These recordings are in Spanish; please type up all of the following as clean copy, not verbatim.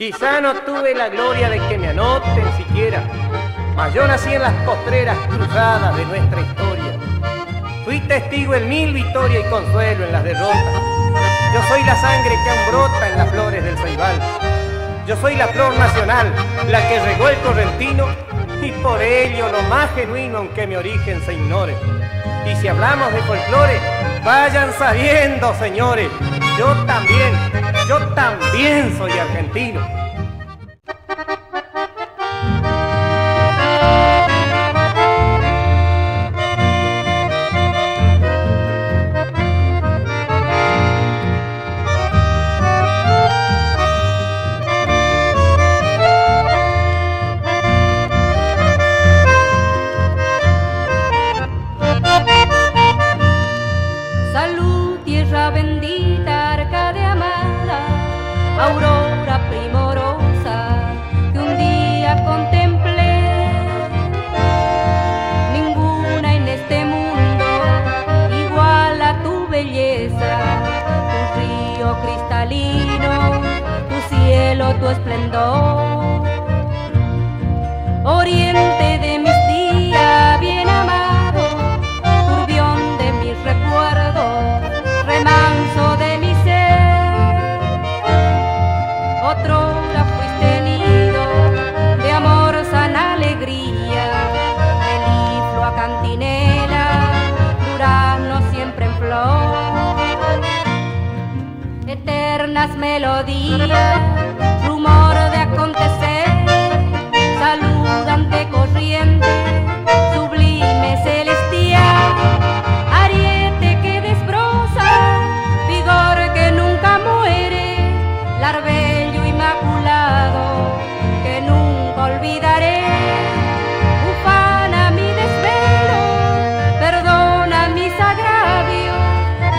Quizá no tuve la gloria de que me anoten siquiera, mas yo nací en las postreras cruzadas de nuestra historia. Fui testigo en mil victorias y consuelo en las derrotas. Yo soy la sangre que aún brota en las flores del ceibal. Yo soy la flor nacional, la que regó el correntino, y por ello lo más genuino aunque mi origen se ignore. Y si hablamos de folclore, vayan sabiendo, señores, yo también soy argentino. Salud, tierra bendita, Arcadia amada, aurora primorosa que un día contemplé. Ninguna en este mundo igual a tu belleza, tu río cristalino, tu cielo, tu esplendor. Oriente de mis días, bien amado, turbión de mis recuerdos, remanso de mi ser. Otrora fuiste nido de amor, sana alegría, melifluo a cantinela, durazno siempre en flor. Eternas melodías, rumor de acontecer, salud ante corriente, sublime celestial, ariete que desbroza, vigor que nunca muere, larbello inmaculado que nunca olvidaré. Ufana mi desvelo, perdona mis agravios,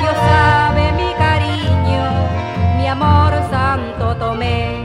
Dios sabe mi cariño, mi amor Santo Tomé.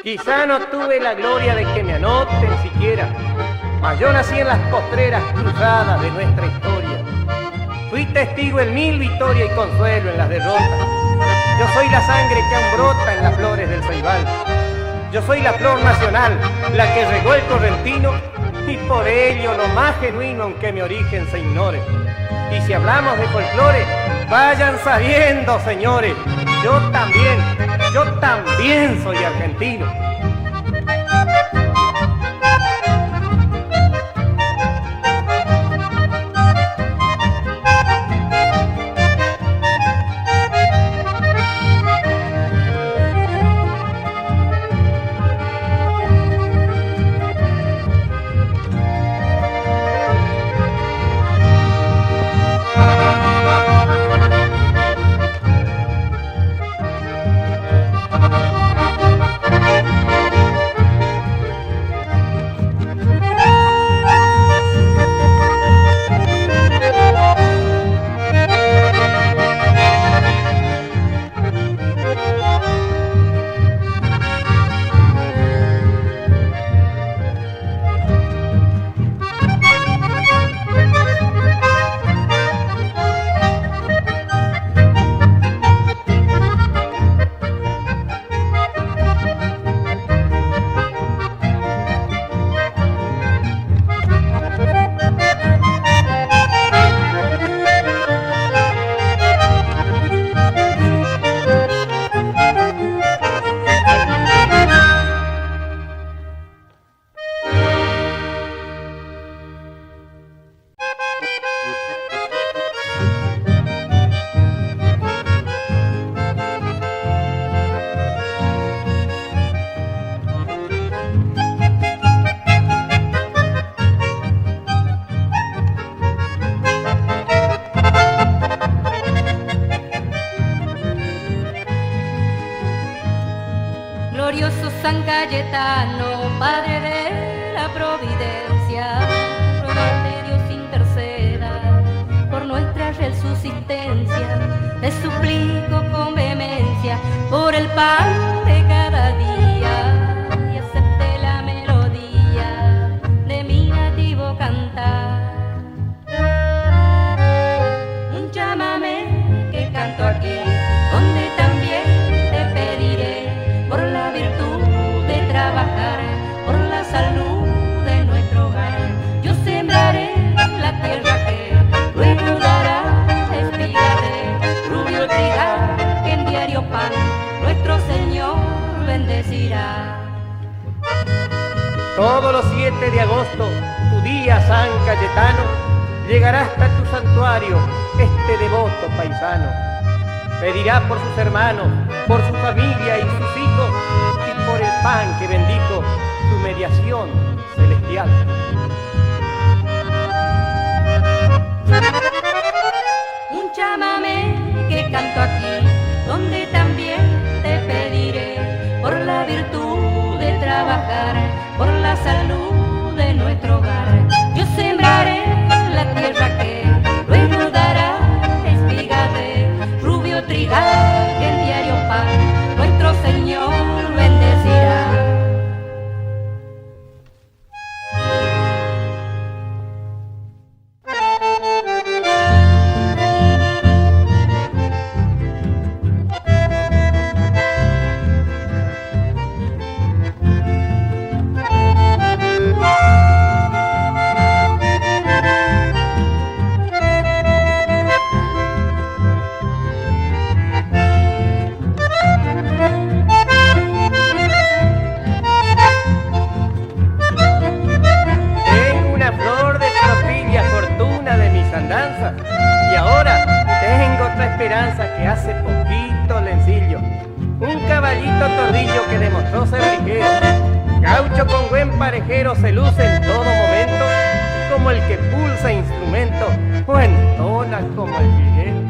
Quizá no tuve la gloria de que me anoten siquiera, mas yo nací en las postreras cruzadas de nuestra historia. Fui testigo en 1000 victorias y consuelo en las derrotas. Yo soy la sangre que aún brota en las flores del ceibal. Yo soy la flor nacional, la que regó el correntino, y por ello lo más genuino aunque mi origen se ignore. Y si hablamos de folclore, vayan sabiendo, señores, yo también soy argentino. Glorioso San Cayetano, Padre de la Providencia, ruégate Dios interceda por nuestra resucitencia. Te suplico con vehemencia por el pan de cada día y acepte la melodía de mi nativo cantar. Un chamamé que canto aquí, donde también te pediré por la virtud de trabajar, por la salud de nuestro hogar. Yo sembraré la tierra que luego dará espiga de rubio trigal, que en diario pan nuestro Señor bendecirá. Todos los 7 de agosto, tu día, San Cayetano, llegará hasta tu santuario este devoto paisano. Pedirá por sus hermanos, por su familia y sus hijos, y por el pan que bendijo tu mediación celestial. Un chamamé que canto aquí, donde también te pediré por la virtud de trabajar, por la salud de nuestro hogar. Yo sembraré la tierra que luego dará espiga de rubio trigal, que en diario pan nuestro Señor bendecirá. Y ahora tengo otra esperanza que hace poquito le ensillo. Un caballito tordillo que demostró ser ligero, gaucho con buen parejero, se luce en todo momento, como el que pulsa instrumento o entona como el viguero.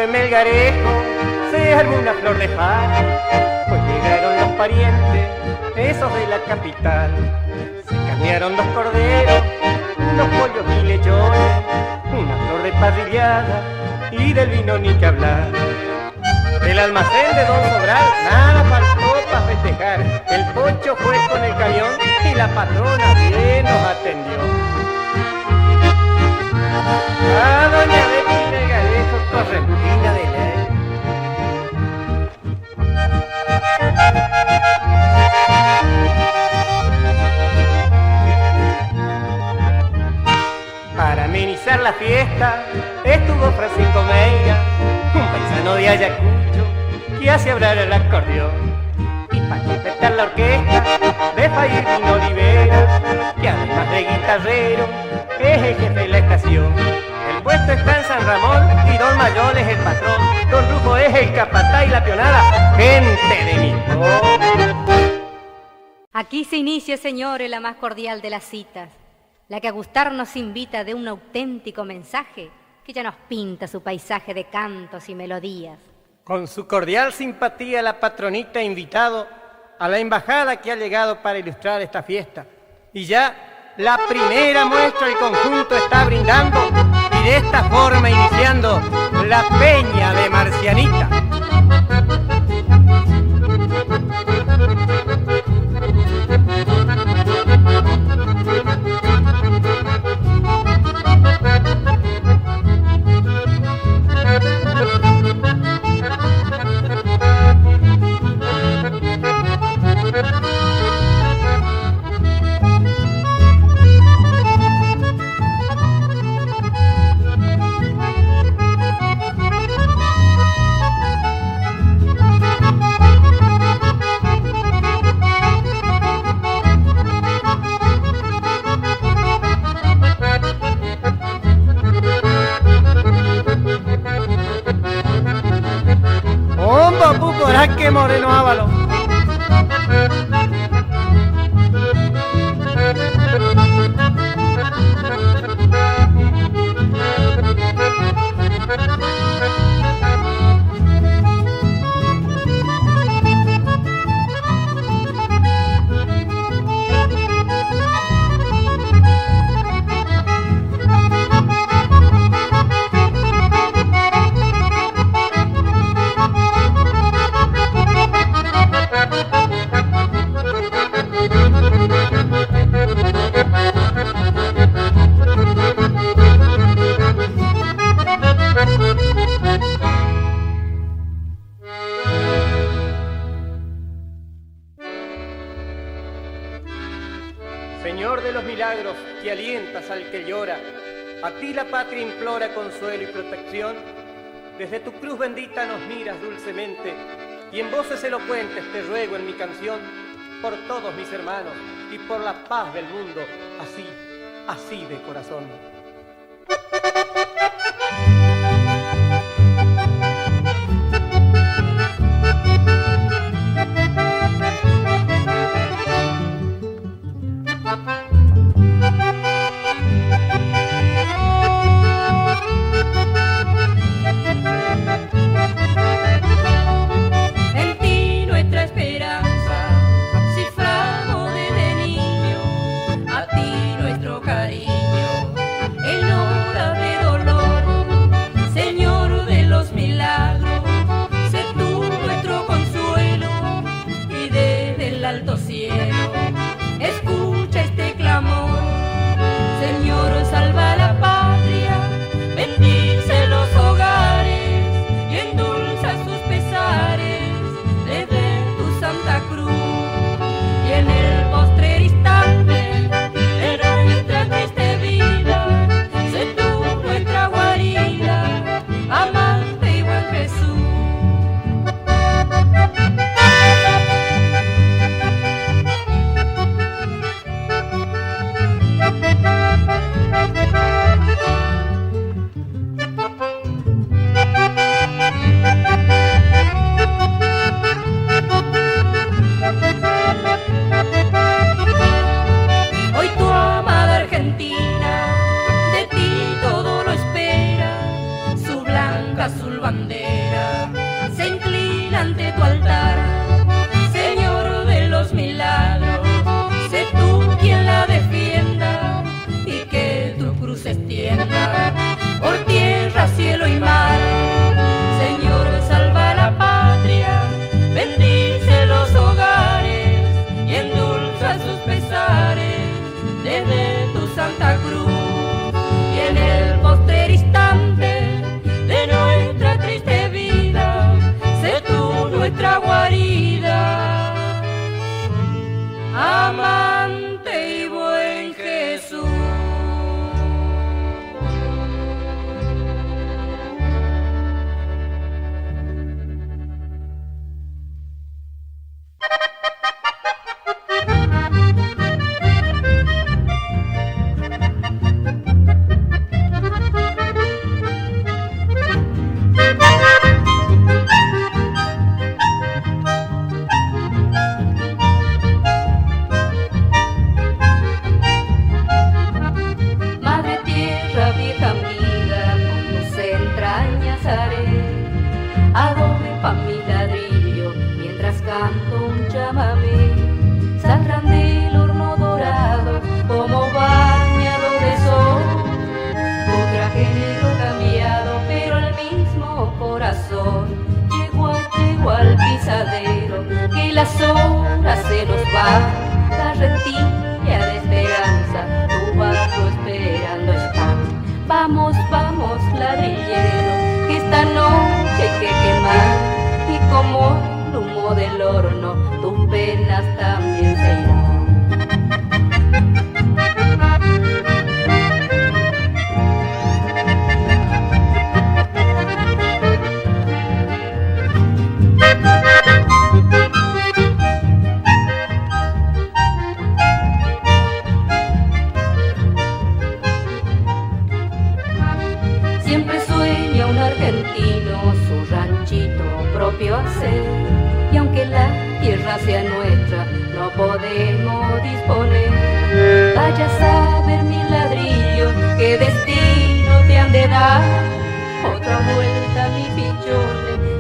en Melgarejo se armó una flor de faz, pues llegaron los parientes, esos de la capital. Se cambiaron los corderos, unos pollos y lechones, una flor de parrillada y del vino ni que hablar. Del almacén de Don Sobral nada faltó para festejar. El pocho fue con el camión y la patrona bien nos atendió. A doña Betty Melgarejo, correntina de ley. Para amenizar la fiesta estuvo Francisco Meira, un paisano de Ayacucho que hace hablar el acordeón. Y para completar la orquesta de Fairino Olivera, que además de guitarrero es el jefe de la estación. El puesto está en San Ramón y Don Mayol es el patrón. Don Rufo es el capataz y la pionada, gente de mi pueblo. Aquí se inicia, señores, la más cordial de las citas, la que a gustar nos invita de un auténtico mensaje que ya nos pinta su paisaje de cantos y melodías. Con su cordial simpatía la patronita ha invitado a la embajada que ha llegado para ilustrar esta fiesta. Y ya la primera muestra el conjunto está brindando y de esta forma iniciando la Peña de Marcianita. ¡Que Moreno Ávalo! Señor de los milagros, que alientas al que llora, a ti la patria implora consuelo y protección. Desde tu cruz bendita nos miras dulcemente, y en voces elocuentes te ruego en mi canción, por todos mis hermanos y por la paz del mundo, así de corazón. adobe pa' mi ladrillo, mientras canto un chamamé. Saldrán del horno dorado como bañado de sol, tu traje negro cambiado, pero el mismo corazón. Llego al pisadero, que las horas se nos van, carretilla de esperanza, tu barco esperando está. Vamos, vamos, ladrillero, que esta noche hay que quemar, y como el humo del horno, tus penas también se irán. Siempre sueña un argentino su ranchito propio hacer, y aunque la tierra sea nuestra, no podemos disponer. Vaya a saber mi ladrillo, qué destino te han de dar. Otra vuelta mi pichón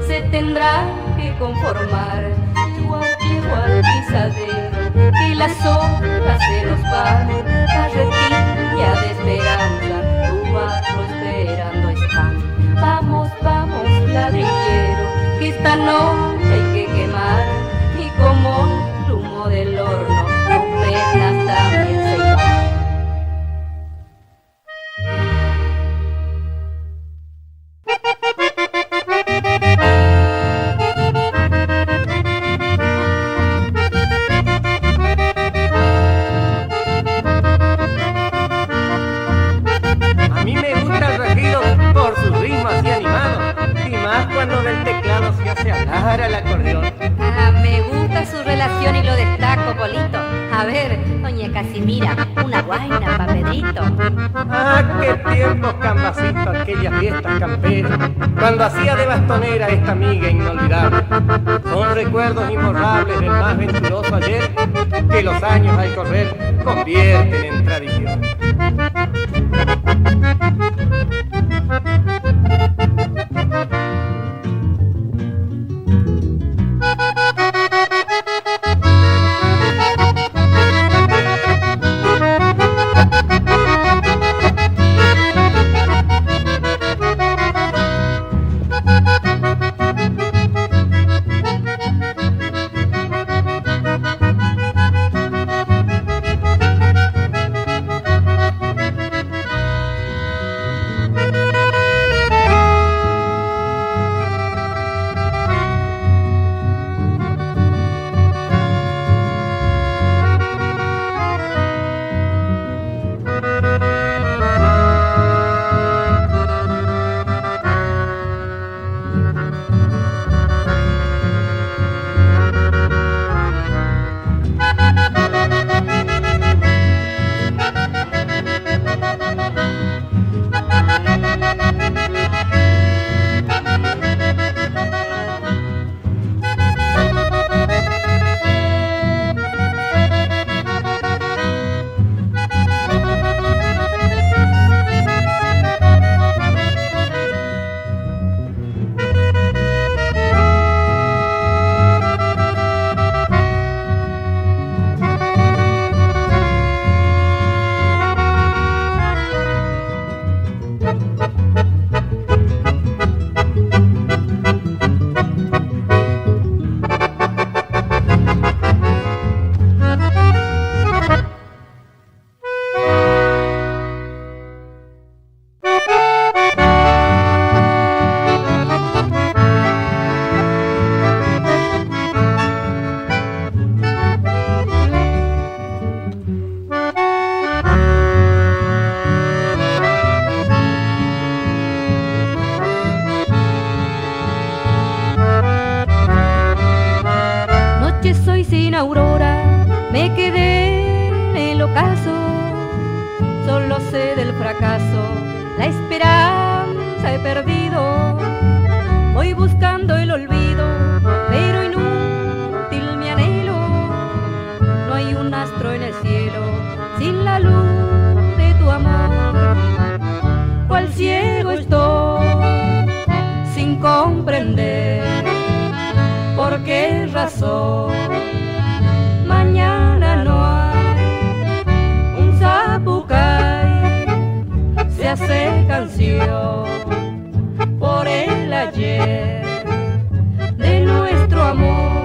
se tendrá que conformar. Yo llego al pisadero, que las horas se nos van, carretilla de esperanza, tu barco esperando está. Vamos, vamos, ladrillero, que esta noche hay que quemar, y como el humo del horno, tus penas también se irán. A mí me gusta el regido por sus ritmos así animados, y más cuando del teclado se hace hablar al acordeón. Ah, me gusta su relación y lo destaco, Polito. A ver, doña Casimira, una guaina pa' Pedrito. Ah, qué tiempos, Cambacito, aquellas fiestas camperas, cuando hacía de bastonera esta amiga inolvidable. Son recuerdos imborrables del más venturoso ayer, que los años al correr convierten en tradición. sé del fracaso, la esperanza he perdido. Voy buscando el olvido, pero inútil mi anhelo. No hay un astro en el cielo sin la luz de tu amor. Cual ciego estoy sin comprender ¿Por qué razón? Mañana no hay un zapucay, se hace canción por el ayer de nuestro amor.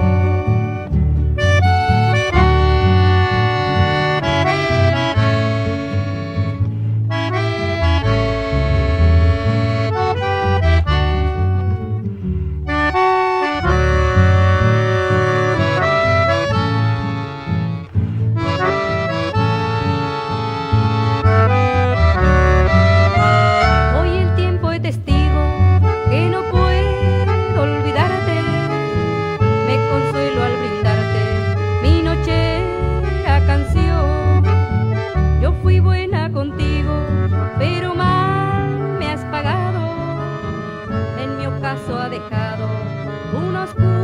Ha dejado un oscuro